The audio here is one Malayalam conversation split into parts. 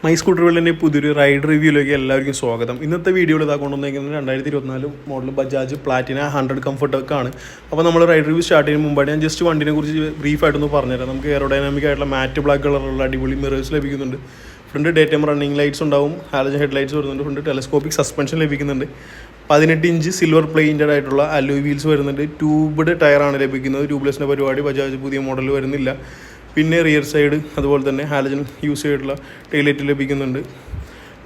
മൈ സ്കൂട്ടർ വേൾഡിൻ്റെ പുതിയൊരു റൈഡ് റിവ്യൂയിലേക്ക് എല്ലാവർക്കും സ്വാഗതം. ഇന്നത്തെ വീഡിയോയിൽ ഇതാ കൊണ്ടുവന്നിരിക്കുന്നത് 2024 മോഡൽ ബജാജ് പ്ലാറ്റിന 100 കംഫർട്ടൊക്കെ ആണ്. അപ്പോൾ നമ്മൾ റൈഡ് റിവ്യൂ സ്റ്റാർട്ട് ചെയ്യുന്ന മുമ്പായിട്ട് ഞാൻ ജസ്റ്റ് വണ്ടിനെ കുറിച്ച് ബ്രീഫായിട്ടൊന്ന് പറഞ്ഞുതരാം. നമുക്ക് എയറോഡൈനാമിക് ആയിട്ടുള്ള മാറ്റ് ബ്ലാക്ക് കളറുള്ള അടിപൊളി മിറേഴ്സ് ലഭിക്കുന്നുണ്ട്. Front day time running lights ഉണ്ടാവും, ഹാലജൻ ഹെഡ് ലൈറ്റ്സ് വരുന്നുണ്ട്. ഫ്രണ്ട് ടെലസ്കോപ്പിക് സസ്പെൻഷൻ ലഭിക്കുന്നുണ്ട്. 18 ഇഞ്ച് സിൽവർ പ്ലെയിൻറ്റഡ് ആയിട്ടുള്ള അലോയ് വീൽസ് വരുന്നുണ്ട്. ട്യൂബ്ഡ് ടയറാണ് ലഭിക്കുന്നത്. ട്യൂബ്ലെസ്സിൻ്റെ പരിപാടി ബജാജ് പുതിയ മോഡൽ വരുന്നില്ല. പിന്നെ റിയർ സൈഡ് അതുപോലെ തന്നെ ഹാലജൻ യൂസ് ചെയ്തിട്ടുള്ള ടൈലൈറ്റ് ലഭിക്കുന്നുണ്ട്.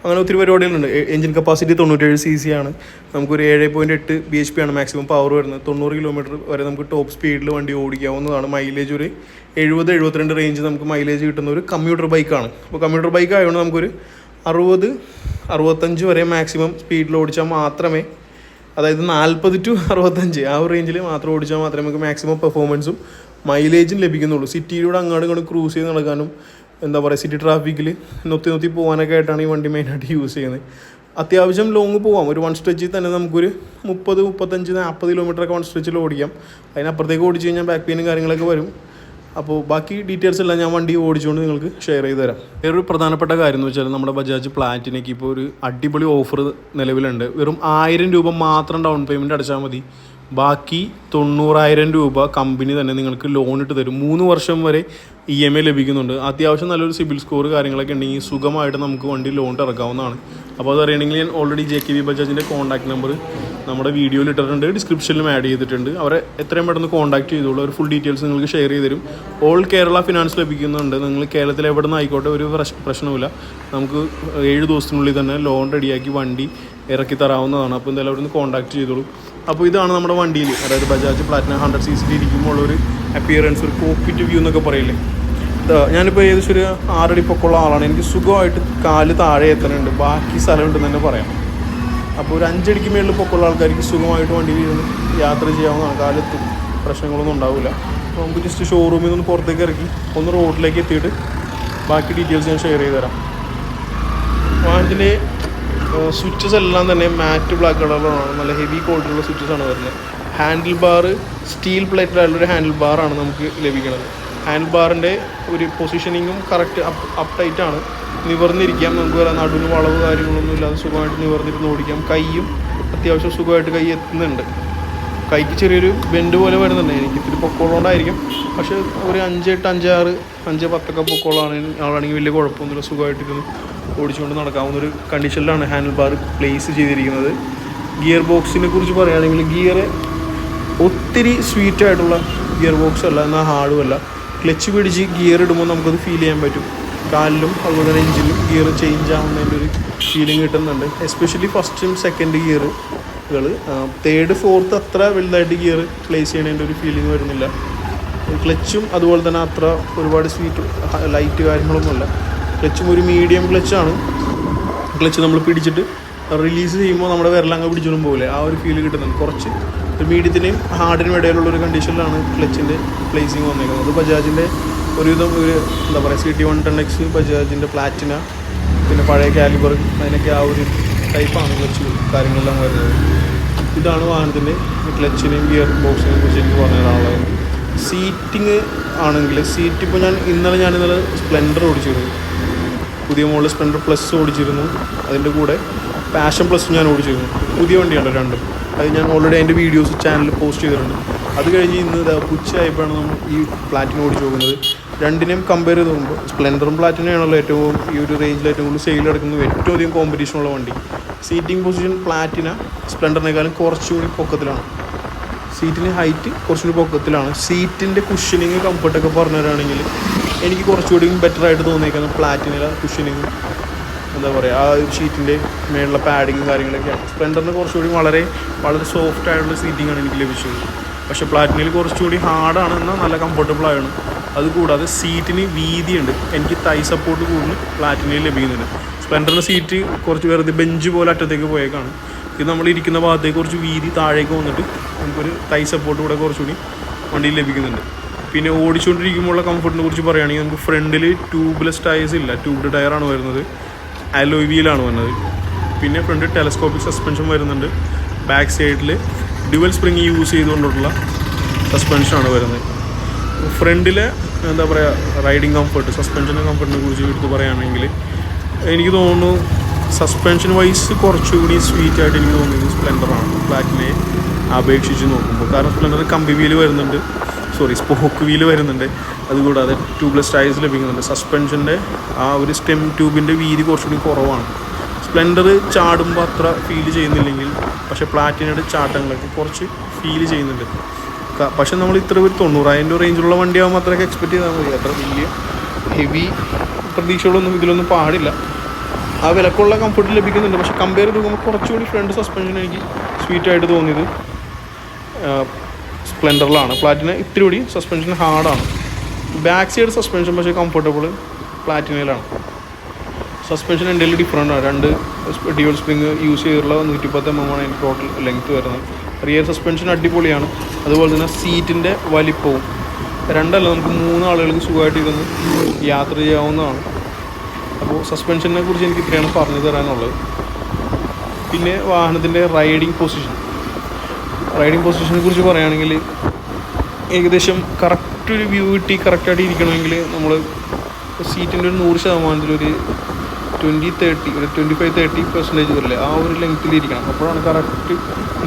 അങ്ങനെ ഒത്തിരി പരിപാടികളുണ്ട്. എഞ്ചിൻ കപ്പാസിറ്റി 97 cc ആണ്. നമുക്കൊരു 7.8 bhp ആണ് മാക്സിമം പവർ വരുന്നത്. 90 കിലോമീറ്റർ വരെ നമുക്ക് ടോപ്പ് സ്പീഡിൽ വണ്ടി ഓടിക്കാവുന്നതാണ്. മൈലേജ് ഒരു 70-72 റേഞ്ച് നമുക്ക് മൈലേജ് കിട്ടുന്ന ഒരു കമ്മ്യൂട്ടർ ബൈക്കാണ്. അപ്പോൾ കമ്മ്യൂട്ടർ ബൈക്ക് ആയതുകൊണ്ട് നമുക്കൊരു 60-65 വരെ മാക്സിമം സ്പീഡിൽ ഓടിച്ചാൽ മാത്രമേ, അതായത് 40 to 65 ആ ഒരു റേഞ്ചിൽ മാത്രം ഓടിച്ചാൽ മാത്രമേ നമുക്ക് മാക്സിമം പെർഫോമൻസും മൈലേജും ലഭിക്കുന്നുള്ളൂ. സിറ്റിയിലൂടെ അങ്ങോട്ടും ക്രൂസ് ചെയ്ത് നടക്കാനും എന്താ പറയുക, സിറ്റി ട്രാഫിക്കിൽ നൊത്തി പോകാനൊക്കെ ആയിട്ടാണ് ഈ വണ്ടി മെയിനായിട്ട് യൂസ് ചെയ്യുന്നത്. അത്യാവശ്യം ലോങ് പോകാം. ഒരു വൺ സ്ട്രെച്ചിൽ തന്നെ നമുക്കൊരു 30-35-40 കിലോമീറ്ററൊക്കെ വൺ സ്ട്രെച്ചിൽ ഓടിക്കാം. അതിനപ്പുറത്തേക്ക് ഓടിച്ച് കഴിഞ്ഞാൽ ബാക്ക് പെയിനും കാര്യങ്ങളൊക്കെ വരും. അപ്പോൾ ബാക്കി ഡീറ്റെയിൽസ് എല്ലാം ഞാൻ വണ്ടി ഓടിച്ചുകൊണ്ട് നിങ്ങൾക്ക് ഷെയർ ചെയ്ത് തരാം. വേറൊരു പ്രധാനപ്പെട്ട കാര്യം എന്ന് വെച്ചാൽ നമ്മുടെ ബജാജ് പ്ലാറ്റിനയ്ക്ക് ഇപ്പോൾ ഒരു അടിപൊളി ഓഫർ നിലവിലുണ്ട്. വെറും 1000 രൂപ മാത്രം ഡൗൺ പേയ്മെൻറ്റ് അടച്ചാൽ മതി. ബാക്കി 90,000 രൂപ കമ്പനി തന്നെ നിങ്ങൾക്ക് ലോൺ ഇട്ട് തരും. 3 വർഷം വരെ EMI ലഭിക്കുന്നുണ്ട്. അത്യാവശ്യം നല്ലൊരു സിബിൽ സ്കോർ കാര്യങ്ങളൊക്കെ ഉണ്ടെങ്കിൽ സുഖമായിട്ട് നമുക്ക് വണ്ടി ലോൺ ഇറക്കാവുന്നതാണ്. അപ്പോൾ അത് അറിയണമെങ്കിൽ ഞാൻ ഓൾറെഡി JKB ബജാജിൻ്റെ കോൺടാക്ട് നമ്പർ നമ്മുടെ വീഡിയോയിൽ ഇട്ടിട്ടുണ്ട്, ഡിസ്ക്രിപ്ഷനിലും ആഡ് ചെയ്തിട്ടുണ്ട്. അവരെ എത്രയും പെട്ടെന്ന് കോൺടാക്ട് ചെയ്തോളൂ. ഒരു ഫുൾ ഡീറ്റെയിൽസ് നിങ്ങൾക്ക് ഷെയർ ചെയ്ത് തരും. ഓൾ കേരള ഫിനാൻസ് ലഭിക്കുന്നുണ്ട്. നിങ്ങൾ കേരളത്തിൽ എവിടെ നിന്ന് ആയിക്കോട്ടെ ഒരു പ്രശ്നവുമില്ല. നമുക്ക് 7 ദിവസത്തിനുള്ളിൽ തന്നെ ലോൺ റെഡിയാക്കി വണ്ടി ഇറക്കി തരാവുന്നതാണ്. അപ്പോൾ എന്തായാലും അവിടെ നിന്ന് കോൺടാക്ട് ചെയ്തോളൂ. അപ്പോൾ ഇതാണ് നമ്മുടെ വണ്ടിയിൽ, അതായത് ബജാജ് പ്ലാറ്റിന 100 cc ഇരിക്കുമ്പോൾ ഒരു അപ്പിയറൻസ്, ഒരു കോക്പിറ്റ് വ്യൂ എന്നൊക്കെ പറയില്ലേ. ഞാനിപ്പോൾ ഏകദേശം ഒരു 6 അടി പൊക്കമുള്ള ആളാണ്. എനിക്ക് സുഖമായിട്ട് കാല് താഴെ എത്താനുണ്ട്, ബാക്കി സ്ഥലമുണ്ടെന്ന് തന്നെ പറയാം. അപ്പോൾ ഒരു 5 അടിക്ക് മേളിൽ പൊക്കമുള്ള ആൾക്കാർക്ക് സുഖമായിട്ട് വണ്ടിയിൽ ഇരുന്ന് യാത്ര ചെയ്യാവുന്നതാണ്. കാലെത്തും, പ്രശ്നങ്ങളൊന്നും ഉണ്ടാവില്ല. അപ്പോൾ നമുക്ക് ജസ്റ്റ് ഷോറൂമിൽ നിന്ന് പുറത്തേക്ക് ഇറക്കി ഒന്ന് റോഡിലേക്ക് എത്തിയിട്ട് ബാക്കി ഡീറ്റെയിൽസ് ഞാൻ ഷെയർ ചെയ്ത് തരാം. വാഹനത്തിൻ്റെ സ്വിച്ചസ് എല്ലാം തന്നെ മാറ്റ് ബ്ലാക്ക് കളറിലാണ്. നല്ല ഹെവി ക്വാളിറ്റിയുള്ള സ്വിച്ചസാണ് വരുന്നത്. ഹാൻഡിൽ ബാർ സ്റ്റീൽ പ്ലേറ്റഡായിട്ടുള്ളൊരു ഹാൻഡിൽ ബാറാണ് നമുക്ക് ലഭിക്കുന്നത്. ഹാൻഡിൽ ബാറിൻ്റെ ഒരു പൊസിഷനിങ്ങും കറക്റ്റ് അപ്പ് ടൈറ്റാണ്. നിവർന്നിരിക്കാം. നമുക്ക് വരാൻ നടുവിന് വളവ് കാര്യങ്ങളൊന്നും ഇല്ലാതെ സുഖമായിട്ട് നിവർന്നിരുന്ന് ഓടിക്കാം. കൈയും അത്യാവശ്യം സുഖമായിട്ട് കൈ എത്തുന്നുണ്ട്. കൈക്ക് ചെറിയൊരു ബെൻഡ് പോലെ വരുന്നുണ്ട്. എനിക്ക് ഇത്തിരി പൊക്കമുള്ളതുകൊണ്ടായിരിക്കും. പക്ഷേ ഒരു 5-8, 5-6, 5-10 ആളാണെങ്കിൽ വലിയ കുഴപ്പമൊന്നുമില്ല. സുഖമായിട്ടിരുന്ന് ഓടിച്ചുകൊണ്ട് നടക്കാവുന്നൊരു കണ്ടീഷനിലാണ് ഹാൻഡിൽ ബാർ പ്ലേസ് ചെയ്തിരിക്കുന്നത്. ഗിയർ ബോക്സിനെ കുറിച്ച് പറയുകയാണെങ്കിൽ ഗിയർ ഒത്തിരി സ്വീറ്റായിട്ടുള്ള ഗിയർ ബോക്സ് അല്ല, എന്നാൽ ഹാർഡും അല്ല. ക്ലച്ച് പിടിച്ച് ഗിയർ ഇടുമ്പോൾ നമുക്കത് ഫീൽ ചെയ്യാൻ പറ്റും. കാലിലും അതുപോലെ തന്നെ എഞ്ചിനും ഗിയർ ചേഞ്ച് ആവുന്നതിൻ്റെ ഒരു ഫീലിംഗ് കിട്ടുന്നുണ്ട്. Especially ഫസ്റ്റും second ഗിയറുകൾ. 3rd 4th അത്ര വലുതായിട്ട് ഗിയർ പ്ലേസ് ചെയ്യണതിൻ്റെ ഒരു ഫീലിംഗ് വരുന്നില്ല. ക്ലച്ചും അതുപോലെ തന്നെ അത്ര ഒരുപാട് ലൈറ്റ് കാര്യങ്ങളൊന്നുമല്ല. ക്ലച്ചും ഒരു മീഡിയം ക്ലച്ചാണ്. ക്ലച്ച് നമ്മൾ പിടിച്ചിട്ട് റിലീസ് ചെയ്യുമ്പോൾ നമ്മുടെ വിരലങ്ങ് പിടിച്ചോളും പോലെ ആ ഒരു ഫീൽ കിട്ടുന്നുണ്ട്. കുറച്ച് മീഡിയത്തിൻ്റെയും ഹാർഡിനും ഇടയിലുള്ളൊരു കണ്ടീഷനിലാണ് ക്ലച്ചിൻ്റെ പ്ലേസിങ് വന്നേക്കുന്നത്. ബജാജിൻ്റെ ഒരുവിധം ഒരു എന്താ പറയുക, CT 110X, ബജാജിൻ്റെ പ്ലാറ്റിന, പിന്നെ പഴയ കാലിബർ, അതിനൊക്കെ ആ ഒരു ടൈപ്പാണ് ക്ലച്ച് കാര്യങ്ങളെല്ലാം വരുന്നത്. ഇതാണ് വാഹനത്തിൻ്റെ ക്ലച്ചിനെയും ഗിയർ ബോക്സിനെയും കുറിച്ച് എനിക്ക് പറഞ്ഞു തരാനുള്ളത്. സീറ്റിങ് ആണെങ്കിൽ ഇപ്പോൾ ഇന്നലെ സ്പ്ലെൻഡർ ഓടിച്ചിരുന്നു. പുതിയ മോഡൽ സ്പ്ലെൻഡർ പ്ലസ് ഓടിച്ചിരുന്നു. അതിൻ്റെ കൂടെ പാഷൻ പ്ലസ് ഞാൻ ഓടിച്ചിരുന്നു. പുതിയ വണ്ടിയാണ് രണ്ടും. അത് ഞാൻ ഓൾറെഡി അതിൻ്റെ വീഡിയോസ് ചാനലിൽ പോസ്റ്റ് ചെയ്തിട്ടുണ്ട്. അത് കഴിഞ്ഞ് ഇന്ന് ഉച്ചയായപ്പോഴാണ് നമ്മൾ ഈ പ്ലാറ്റിന ഓടിച്ച് പോകുന്നത്. രണ്ടിനെയും കമ്പയർ ചെയ്ത് നോക്കുമ്പോൾ സ്പ്ലെൻഡറും പ്ലാറ്റിനയാണല്ലോ ഏറ്റവും ഈ ഒരു റേഞ്ചിൽ ഏറ്റവും കൂടുതൽ സെയിൽ നടക്കുന്നത്, ഏറ്റവും അധികം കോമ്പറ്റീഷനുള്ള വണ്ടി. സീറ്റിംഗ് പൊസിഷൻ പ്ലാറ്റിന സ്പ്ലെൻഡറിനേക്കാളും കുറച്ചുകൂടി പൊക്കത്തിലാണ്. സീറ്റിന് ഹൈറ്റ് കുറച്ചുകൂടി പൊക്കത്തിലാണ്. സീറ്റിൻ്റെ കുഷനിങ് കംഫർട്ടൊക്കെ പറഞ്ഞു തരാണെങ്കിൽ എനിക്ക് കുറച്ചുകൂടി ബെറ്ററായിട്ട് തോന്നിയേക്കുന്നത് പ്ലാറ്റിനയിലെ കുഷനിങ്ങും എന്താ പറയുക, ആ ഒരു ഷീറ്റിൻ്റെ മേലുള്ള പാഡിങ്ങും കാര്യങ്ങളൊക്കെയാണ്. സ്പ്ലെൻഡറിന് കുറച്ചുകൂടി വളരെ സോഫ്റ്റ് ആയിട്ടുള്ള സീറ്റിങ്ങാണ് എനിക്ക് ലഭിച്ചത്. പക്ഷേ പ്ലാറ്റിനയിൽ കുറച്ചുകൂടി ഹാർഡാണ്, എന്നാൽ നല്ല കംഫർട്ടബിളാണ്. അതുകൂടാതെ സീറ്റിന് വീതിയുണ്ട്. എനിക്ക് തൈ സപ്പോർട്ട് കൂടുതൽ പ്ലാറ്റിനയിൽ ലഭിക്കുന്നുണ്ട്. സ്പ്ലെൻഡറിൻ്റെ സീറ്റ് കുറച്ച് വെറുതെ ബെഞ്ച് പോലെ അറ്റത്തേക്ക് പോയേക്കാണ്. ഇത് നമ്മൾ ഇരിക്കുന്ന ഭാഗത്തേക്ക് കുറച്ച് വീതി താഴേക്ക് വന്നിട്ട് നമുക്കൊരു തൈ സപ്പോർട്ട് കൂടെ കുറച്ചുകൂടി വണ്ടിയിൽ ലഭിക്കുന്നുണ്ട്. പിന്നെ ഓടിച്ചുകൊണ്ടിരിക്കുമ്പോഴുള്ള കംഫർട്ടിനെ കുറിച്ച് പറയുകയാണെങ്കിൽ നമുക്ക് ഫ്രണ്ടിൽ ട്യൂബ്ലെസ് ടയേഴ്സ് ഇല്ല, ട്യൂബ്ഡ് ടയറാണ് വരുന്നത്. അലോയ് വീലാണ് വരുന്നത്. പിന്നെ ഫ്രണ്ട് ടെലസ്കോപ്പിക് സസ്പെൻഷൻ വരുന്നുണ്ട്. ബാക്ക് സൈഡിൽ ഡ്യുവൽ സ്പ്രിങ് യൂസ് ചെയ്തുകൊണ്ടുള്ള സസ്പെൻഷനാണ് വരുന്നത്. ഫ്രണ്ടിലെ എന്താ പറയുക, റൈഡിങ് കംഫർട്ട്, സസ്പെൻഷൻ്റെ കംഫർട്ടിനെ കുറിച്ച് എടുത്ത് പറയുകയാണെങ്കിൽ എനിക്ക് തോന്നുന്നു സസ്പെൻഷൻ വൈസ് കുറച്ചുകൂടി സ്വീറ്റ് ആയിട്ട് എനിക്ക് തോന്നിയത് സ്പ്ലെൻഡറാണ് പ്ലാറ്റിനെ അപേക്ഷിച്ച് നോക്കുമ്പോൾ. കാരണം സ്പ്ലെൻഡർ കമ്പി വീല് വരുന്നുണ്ട്, സ്പോക്ക് വീല് വരുന്നുണ്ട്, അതുകൂടാതെ ട്യൂബ്ലെസ് ടയർസ് ലഭിക്കുന്നുണ്ട്. സസ്പെൻഷൻ്റെ ആ ഒരു സ്റ്റെം ട്യൂബിൻ്റെ വീതി കുറച്ചുകൂടി കുറവാണ്. സ്പ്ലെൻഡർ ചാടുമ്പോൾ അത്ര ഫീൽ ചെയ്യുന്നില്ലെങ്കിൽ പക്ഷേ പ്ലാറ്റിനയുടെ ചാട്ടങ്ങളൊക്കെ കുറച്ച് ഫീൽ ചെയ്യുന്നുണ്ട്. പക്ഷെ നമ്മൾ ഇത്ര ഒരു 90,000 റേഞ്ചിലുള്ള വണ്ടിയാകുമ്പോൾ അത്രയൊക്കെ എക്സ്പെക്ട് ചെയ്താൽ മതി. അത്ര വലിയ ഹെവി പ്രതീക്ഷകളൊന്നും ഇതിലൊന്നും പാടില്ല. ആ വിലക്കുള്ള കംഫർട്ട് ലഭിക്കുന്നുണ്ട്. പക്ഷെ കമ്പയർ ചെയ്ത് നോക്കുമ്പോൾ കുറച്ചുകൂടി ഫ്രണ്ട് സസ്പെൻഷൻ എനിക്ക് സ്വീറ്റായിട്ട് തോന്നിയത് സ്പ്ലെൻഡറിലാണ്. പ്ലാറ്റിന ഇത്തിരി കൂടി സസ്പെൻഷൻ ഹാർഡാണ്. ബാക്ക് സൈഡ് സസ്പെൻഷൻ പക്ഷേ കംഫർട്ടബിൾ പ്ലാറ്റിനയിലാണ്. സസ്പെൻഷൻ എന്തെങ്കിലും ഡിഫറൻ്റ് ആണ്. 2 ഡ്യുവൽ സ്പ്രിങ് യൂസ് ചെയ്തിട്ടുള്ള 110 mm ആണ് അതിൻ്റെ ടോട്ടൽ ലെങ്ത്ത് വരുന്നത്. റിയർ സസ്പെൻഷൻ അടിപൊളിയാണ്. അതുപോലെ തന്നെ സീറ്റിൻ്റെ വലിപ്പവും രണ്ടല്ല, നമുക്ക് 3 ആളുകൾക്ക് സുഖമായിട്ട് ഇരുന്ന് യാത്ര ചെയ്യാവുന്നതാണ്. അപ്പോൾ സസ്പെൻഷനെ കുറിച്ച് എനിക്ക് ഇത്രയാണ് പറഞ്ഞു തരാനുള്ളത്. പിന്നെ വാഹനത്തിൻ്റെ റൈഡിങ് പൊസിഷനെ കുറിച്ച് പറയുകയാണെങ്കിൽ ഏകദേശം കറക്റ്റ് ഒരു വ്യൂ കിട്ടി കറക്റ്റായിട്ട് ഇരിക്കണമെങ്കിൽ നമ്മൾ സീറ്റിൻ്റെ ഒരു 100% ഒരു 25-30% വരില്ലേ, ആ ഒരു ലെങ്ത്തിലിരിക്കണം. അപ്പോഴാണ് കറക്റ്റ്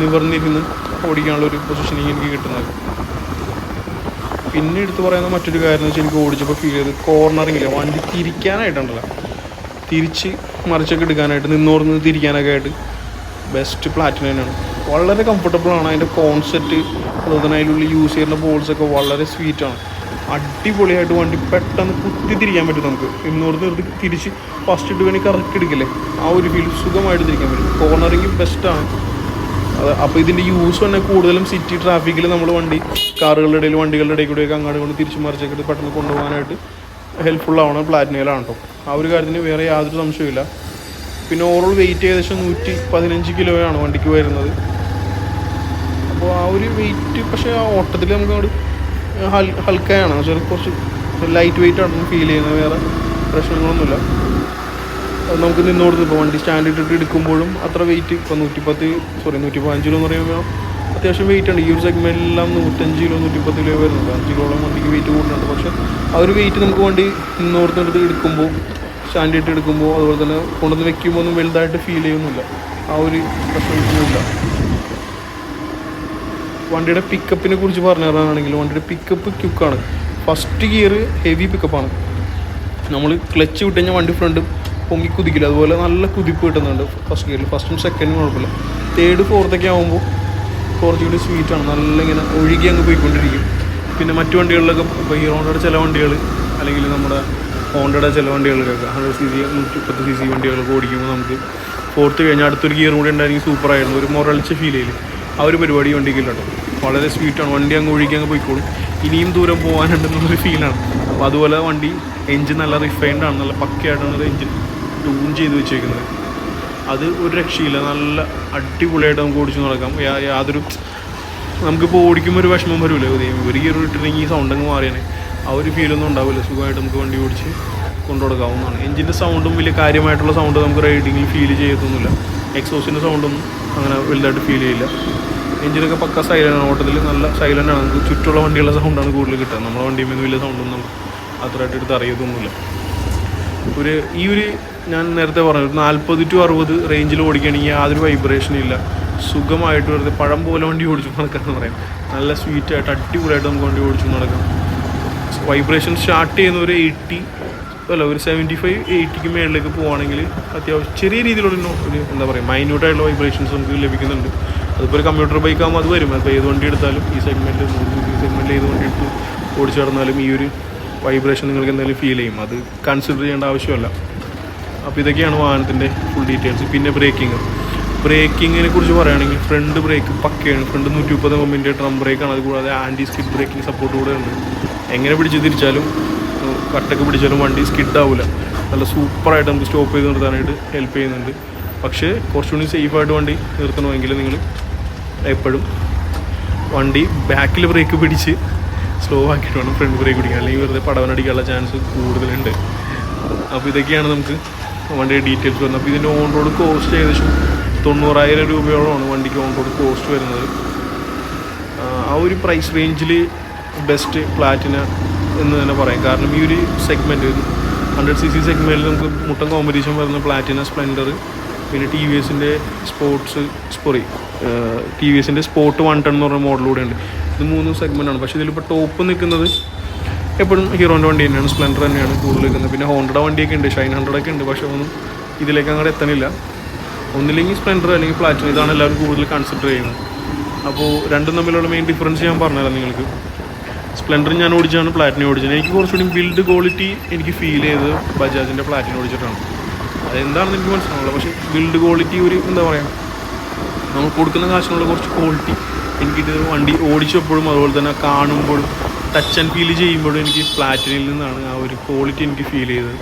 നിവർന്നിരുന്ന് ഓടിക്കാനുള്ള ഒരു പൊസിഷനിങ് എനിക്ക് കിട്ടുന്നത്. പിന്നെ എടുത്ത് പറയുന്ന മറ്റൊരു കാര്യം എന്ന് വെച്ചാൽ എനിക്ക് ഓടിച്ചപ്പോൾ ഫീൽ ചെയ്ത് കോർണറിങ്ങില്ല, വണ്ടി തിരിക്കാനായിട്ടുണ്ടല്ലോ, തിരിച്ച് മറിച്ചൊക്കെ എടുക്കാനായിട്ട് നിന്നോർന്ന് തിരിക്കാനൊക്കെ ആയിട്ട് ബെസ്റ്റ് പ്ലാറ്റിന തന്നെയാണ്. വളരെ കംഫർട്ടബിളാണ്. അതിൻ്റെ കോൺസെപ്റ്റ് അതുപോലെ തന്നെ അതിലുള്ള യൂസ് ചെയ്യുന്ന ബോൾസൊക്കെ വളരെ സ്വീറ്റാണ്. അടിപൊളിയായിട്ട് വണ്ടി പെട്ടെന്ന് കുത്തി തിരിക്കാൻ പറ്റും. നമുക്ക് ഇന്നോർന്ന് തിരിച്ച് ഫസ്റ്റ് ഇട്ട് വേണമെങ്കിൽ കറക്റ്റ് എടുക്കില്ലേ, ആ ഒരു ഫീൽ സുഖമായിട്ട് തിരിക്കാൻ പറ്റും. കോർണറിങ് ബെസ്റ്റാണ്. അപ്പോൾ ഇതിൻ്റെ യൂസ് തന്നെ കൂടുതലും സിറ്റി ട്രാഫിക്കിൽ നമ്മൾ കാറുകളുടെ ഇടയിൽ വണ്ടികളുടെ ഇടയിൽ കൂടെയൊക്കെ അങ്ങോട്ട് കൊണ്ട് തിരിച്ച് മറിച്ചൊക്കെ പെട്ടെന്ന് കൊണ്ടുപോകാനായിട്ട് ഹെൽപ്ഫുള്ളാണ് പ്ലാറ്റിനയിലാണ് കേട്ടോ. ആ ഒരു കാര്യത്തിന് വേറെ യാതൊരു സംശയമില്ല. പിന്നെ ഓവറോൾ വെയിറ്റ് ഏകദേശം 115 കിലോയാണ് വണ്ടിക്ക് വരുന്നത്. അപ്പോൾ ആ ഒരു വെയിറ്റ് പക്ഷേ ആ ഓട്ടത്തിൽ നമുക്ക് അങ്ങോട്ട് ഹൽക്കയാണ്, കുറച്ച് ലൈറ്റ് വെയിറ്റ് ആണെന്ന് ഫീൽ ചെയ്യുന്നത്. വേറെ പ്രശ്നങ്ങളൊന്നുമില്ല. നമുക്ക് നിന്നോടുത്ത് ഇപ്പോൾ വണ്ടി സ്റ്റാൻഡ് ഇട്ടിട്ട് എടുക്കുമ്പോഴും അത്ര വെയിറ്റ് ഇപ്പോൾ 115 കിലോ എന്ന് പറയുമ്പോൾ അത്യാവശ്യം വെയിറ്റ് ഉണ്ട്. ഈ ഒരു സെഗ്മെൻറ്റിലെല്ലാം 105 കിലോ 110 കിലോ വരുന്നുണ്ട്. 5 കിലോളം വണ്ടിക്ക് വെയിറ്റ് കൂടുന്നുണ്ട്. പക്ഷേ ആ ഒരു വെയിറ്റ് നമുക്ക് വണ്ടി നിന്നോടുത്ത് എടുക്കുമ്പോൾ സ്റ്റാൻഡ് ഇട്ട് എടുക്കുമ്പോൾ അതുപോലെ തന്നെ കൊണ്ടുവന്ന് വെക്കുമ്പോൾ ഒന്നും വലുതായിട്ട് ഫീൽ ചെയ്യുന്നില്ല. ആ ഒരു പ്രശ്നമൊന്നുമില്ല. വണ്ടിയുടെ പിക്കപ്പിനെ കുറിച്ച് പറഞ്ഞു തരാനാണെങ്കിൽ വണ്ടിയുടെ പിക്കപ്പ് ക്യുക്കാണ്. ഫസ്റ്റ് ഗിയർ ഹെവി പിക്കപ്പാണ്. നമ്മൾ ക്ലച്ച് വിട്ട് കഴിഞ്ഞാൽ വണ്ടി ഫ്രണ്ട് പൊങ്ങി കുതിക്കില്ല, അതുപോലെ നല്ല കുതിപ്പ് കിട്ടുന്നുണ്ട് ഫസ്റ്റ് ഗിയറിൽ. ഫസ്റ്റും സെക്കൻഡും കുഴപ്പമില്ല. 3rd 4th ഒക്കെ ആകുമ്പോൾ കുറച്ചുകൂടി സ്വീറ്റാണ്. നല്ല ഇങ്ങനെ ഒഴുകി അങ്ങ് പോയിക്കൊണ്ടിരിക്കും. പിന്നെ മറ്റു വണ്ടികളിലൊക്കെ ഇപ്പോൾ ഹീറോയുടെ ചില വണ്ടികൾ അല്ലെങ്കിൽ നമ്മുടെ ഹോണ്ടയുടെ ചില വണ്ടികൾക്കൊക്കെ 100cc 130cc വണ്ടികളൊക്കെ ഓടിക്കുമ്പോൾ നമുക്ക് 4th കഴിഞ്ഞാൽ അടുത്തൊരു ഗിയർ കൂടി ഉണ്ടായിരിക്കും സൂപ്പറായിരുന്നു. ഒരു മുരളിച്ച ഫീൽ ചെയ്യില്ല. ആ ഒരു പരിപാടി വണ്ടിക്കില്ല കേട്ടോ. വളരെ സ്വീറ്റാണ്. വണ്ടി അങ്ങ് ഒഴുകി അങ്ങ് പോയിക്കോളും. ഇനിയും ദൂരം പോകാനുണ്ടെന്നുള്ളൊരു ഫീലാണ്. അപ്പോൾ അതുപോലെ വണ്ടി എൻജിൻ നല്ല റിഫൈൻഡ് ആണ്, നല്ല പക്കയായിട്ടാണ് എൻജിൻ ട്യൂൺ ചെയ്ത് വെച്ചേക്കുന്നത്. അത് ഒരു രക്ഷയില്ല. നല്ല അടിപൊളിയായിട്ട് നമുക്ക് ഓടിച്ചു നടക്കാം. യാതൊരു നമുക്കിപ്പോൾ ഓടിക്കുമ്പോൾ ഒരു വിഷമം വരില്ല. ഒരു ഗിയർ ഇട്ടിട്ടുണ്ടെങ്കിൽ ഈ സൗണ്ടങ്ങ് മാറിയാൽ ആ ഒരു ഫീലൊന്നും ഉണ്ടാവില്ല. സുഖമായിട്ട് നമുക്ക് വണ്ടി ഓടിച്ച് കൊണ്ടുകൊടുക്കാവുന്നതാണ്. എൻജിൻ്റെ സൗണ്ടും വലിയ കാര്യമായിട്ടുള്ള സൗണ്ട് നമുക്ക് റൈഡിങ്ങിൽ ഫീൽ ചെയ്യത്തൊന്നുമില്ല. എക്സോസിൻ്റെ സൗണ്ടൊന്നും അങ്ങനെ വലുതായിട്ട് ഫീൽ ചെയ്യില്ല. എൻജിനൊക്കെ പക്ക സൈലൻ്റാണ്. ഓട്ടത്തിൽ നല്ല സൈലൻ്റാണ്. നമുക്ക് ചുറ്റുള്ള വണ്ടികളുടെ സൗണ്ടാണ് കൂടുതൽ കിട്ടുക. നമ്മുടെ വണ്ടിയിൽ നിന്ന് വലിയ സൗണ്ടൊന്നും നമുക്ക് അത്രയായിട്ട് എടുത്ത് അറിയത്തൊന്നുമില്ല. ഈ ഒരു ഞാൻ നേരത്തെ പറഞ്ഞു 40 to 60 റേഞ്ചിൽ ഓടിക്കുകയാണെങ്കിൽ യാതൊരു വൈബ്രേഷനും ഇല്ല. സുഖമായിട്ട് വെറുതെ പഴം പോലെ വണ്ടി ഓടിച്ചു നടക്കാമെന്ന് പറയാം. നല്ല സ്വീറ്റായിട്ട് അടിപൊളിയായിട്ട് നമുക്ക് വണ്ടി ഓടിച്ചു നടക്കാം. വൈബ്രേഷൻ സ്റ്റാർട്ട് ചെയ്യുന്ന ഒരു 75-80 മേളിലേക്ക് പോവുകയാണെങ്കിൽ അത്യാവശ്യം ചെറിയ രീതിയിലുള്ള ഒരു എന്താ പറയുക മൈന്യൂട്ടായിട്ടുള്ള വൈബ്രേഷൻസ് നമുക്ക് ലഭിക്കുന്നുണ്ട്. അതിപ്പോൾ ഒരു കമ്പ്യൂട്ടർ ബൈക്ക് ആകുമ്പോൾ അത് വരും. അപ്പോൾ ഏത് വണ്ടി എടുത്താലും ഈ സെഗ്മെൻറ്റിൽ ഏത് വണ്ടി എടുത്ത് ഓടിച്ചു നടന്നാലും ഈ ഒരു വൈബ്രേഷൻ നിങ്ങൾക്ക് എന്തെങ്കിലും ഫീൽ ചെയ്യും. അത് കൺസിഡർ ചെയ്യേണ്ട ആവശ്യമല്ല. അപ്പോൾ ഇതൊക്കെയാണ് വാഹനത്തിൻ്റെ ഫുൾ ഡീറ്റെയിൽസ്. പിന്നെ ബ്രേക്കിങ്ങിനെ കുറിച്ച് പറയുകയാണെങ്കിൽ ഫ്രണ്ട് ബ്രേക്ക് പക്കയാണ്. ഫ്രണ്ട് 130 mm ഡ്രം ബ്രേക്കാണ്. അതുകൂടാതെ ആൻറ്റി സ്കിഡ് ബ്രേക്കിംഗ് സപ്പോർട്ട് കൂടെ ഉണ്ട്. എങ്ങനെ പിടിച്ച് തിരിച്ചാലും കട്ടൊക്കെ പിടിച്ചാലും വണ്ടി സ്കിഡാവില്ല. നല്ല സൂപ്പറായിട്ട് നമുക്ക് സ്റ്റോപ്പ് ചെയ്ത് നിർത്താനായിട്ട് ഹെൽപ്പ് ചെയ്യുന്നുണ്ട്. പക്ഷേ കുറച്ചുകൂടി സേഫായിട്ട് വണ്ടി നിർത്തണമെങ്കിൽ നിങ്ങൾ എപ്പോഴും വണ്ടി ബാക്കിൽ ബ്രേക്ക് പിടിച്ച് സ്ലോ ആക്കിയിട്ട് വേണം ഫ്രണ്ട് ബ്രേക്ക് പിടിക്കാൻ. അല്ലെങ്കിൽ വെറുതെ പടവനടിക്കാനുള്ള ചാൻസ് കൂടുതലുണ്ട്. അപ്പോൾ ഇതൊക്കെയാണ് നമുക്ക് വണ്ടിയുടെ ഡീറ്റെയിൽസ് വരുന്നത്. അപ്പോൾ ഇതിൻ്റെ ഓൺ റോഡ് കോസ്റ്റ് ഏകദേശം 90,000 രൂപയോളമാണ് വണ്ടിക്ക് ഓൺ റോഡ് കോസ്റ്റ് വരുന്നത്. ആ ഒരു പ്രൈസ് റേഞ്ചിൽ ബെസ്റ്റ് പ്ലാറ്റിന എന്ന് തന്നെ പറയാം. കാരണം ഈ ഒരു സെഗ്മെൻറ്റ് 100cc സെഗ്മെൻറ്റിൽ നമുക്ക് മുട്ടൻ കോമ്പറ്റീഷൻ വരുന്ന പ്ലാറ്റിന, സ്പ്ലെൻഡർ, പിന്നെ ടി വി എസിൻ്റെ സ്പോർട്ട് 110 എന്ന് പറഞ്ഞ മോഡലൂടെ ഉണ്ട്. ഇത് 3 സെഗ്മെൻറ്റാണ്. പക്ഷേ ഇതിലിപ്പോൾ ടോപ്പ് നിൽക്കുന്നത് എപ്പോഴും ഹീറോൻ്റെ വണ്ടി തന്നെയാണ്, സ്പ്ലെൻഡർ തന്നെയാണ് കൂടുതൽ നിൽക്കുന്നത്. പിന്നെ ഹോണ്ടയുടെ വണ്ടിയൊക്കെ ഉണ്ട്, ഷൈൻ 100 ഒക്കെ ഉണ്ട്. പക്ഷേ ഒന്നും ഇതിലേക്ക് അങ്ങോട്ട് എത്തണില്ല. ഒന്നില്ലെങ്കിൽ സ്പ്ലെൻഡർ അല്ലെങ്കിൽ പ്ലാറ്റിന, ഇതാണ് എല്ലാവരും കൂടുതൽ കൺസിഡർ ചെയ്യുന്നത്. അപ്പോൾ രണ്ടും തമ്മിലുള്ള മെയിൻ ഡിഫറൻസ് ഞാൻ പറഞ്ഞുതരാം നിങ്ങൾക്ക്. സ്പ്ലെൻഡർ ഞാൻ ഓടിച്ചാണ്, പ്ലാറ്റിന ഓടിച്ചത്. എനിക്ക് കുറച്ചുകൂടി ബിൽഡ് ക്വാളിറ്റി എനിക്ക് ഫീൽ ചെയ്തത് ബജാജിൻ്റെ പ്ലാറ്റിന ഓടിച്ചിട്ടാണ്. അതെന്താണെന്ന് എനിക്ക് മനസ്സിലാവുള്ളൂ. പക്ഷേ ബിൽഡ് ക്വാളിറ്റി ഒരു എന്താ പറയുക, നമ്മൾ കൊടുക്കുന്ന കാശിനുള്ള കുറച്ച് ക്വാളിറ്റി എനിക്കിത് വണ്ടി ഓടിച്ചപ്പോഴും അതുപോലെ തന്നെ കാണുമ്പോഴും ടച്ച് ആൻഡ് ഫീൽ ചെയ്യുമ്പോഴും എനിക്ക് പ്ലാറ്റിനയിൽ നിന്നാണ് ആ ഒരു ക്വാളിറ്റി എനിക്ക് ഫീൽ ചെയ്തത്.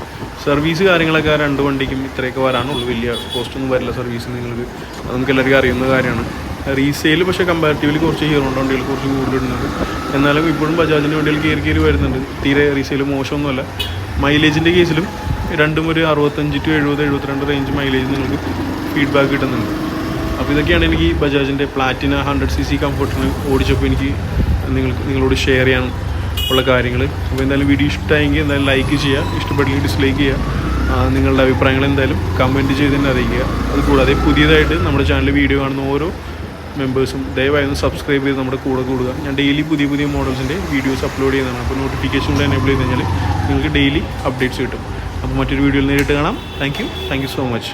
സർവീസ് കാര്യങ്ങളൊക്കെ 2 വണ്ടിക്കും ഇത്രയൊക്കെ വരാനുള്ളൂ, വലിയ കോസ്റ്റൊന്നും വരില്ല സർവീസ്. നിങ്ങൾക്ക് അത് നമുക്ക് എല്ലാവർക്കും അറിയുന്ന കാര്യമാണ്. റീസെയിൽ പക്ഷേ കമ്പാരിറ്റീവ്ലി കുറച്ച് ഹീറോൻ്റെ വണ്ടികൾ കുറച്ച് കൂടുതലിടുന്നുണ്ട്. എന്നാലും ഇപ്പോഴും ബജാജിൻ്റെ വണ്ടികൾ കയറി വരുന്നുണ്ട്. തീരെ റീസെയിൽ മോശമൊന്നുമല്ല. മൈലേജിൻ്റെ കേസിലും രണ്ടും ഒരു 65 to 70, 72 റേഞ്ച് മൈലേജ് നിങ്ങൾക്ക് ഫീഡ്ബാക്ക് കിട്ടുന്നുണ്ട്. അപ്പോൾ ഇതൊക്കെയാണ് എനിക്ക് ബജാജിൻ്റെ പ്ലാറ്റിന 100cc കംഫർട്ടിന് ഓടിച്ചപ്പോൾ എനിക്ക് നിങ്ങളോട് ഷെയർ ചെയ്യാൻ ഉള്ള കാര്യങ്ങൾ. അപ്പോൾ എന്തായാലും വീഡിയോ ഇഷ്ടമായെങ്കിൽ എന്തായാലും ലൈക്ക് ചെയ്യുക, ഇഷ്ടപ്പെട്ടില്ലെങ്കിൽ ഡിസ്ലൈക്ക് ചെയ്യുക. നിങ്ങളുടെ അഭിപ്രായങ്ങൾ എന്തായാലും കമൻറ്റ് ചെയ്ത് തന്നെ അറിയിക്കുക. അതുകൂടാതെ പുതിയതായിട്ട് നമ്മുടെ ചാനലിൽ വീഡിയോ കാണുന്ന ഓരോ മെമ്പേഴ്സും ദയവായി ഒന്ന് സബ്സ്ക്രൈബ് ചെയ്ത് നമ്മുടെ കൂടെ കൂടുക. ഞാൻ ഡെയിലി പുതിയ മോഡൽസിൻ്റെ വീഡിയോസ് അപ്ലോഡ് ചെയ്യുന്നതാണ്. അപ്പോൾ നോട്ടിഫിക്കേഷൻ കൂടെ എനേബിൾ ചെയ്ത് കഴിഞ്ഞാൽ നിങ്ങൾക്ക് ഡെയിലി അപ്ഡേറ്റ്സ് കിട്ടും. അപ്പോൾ മറ്റൊരു വീഡിയോയിൽ നേരിട്ട് കാണാം. Thank you so much.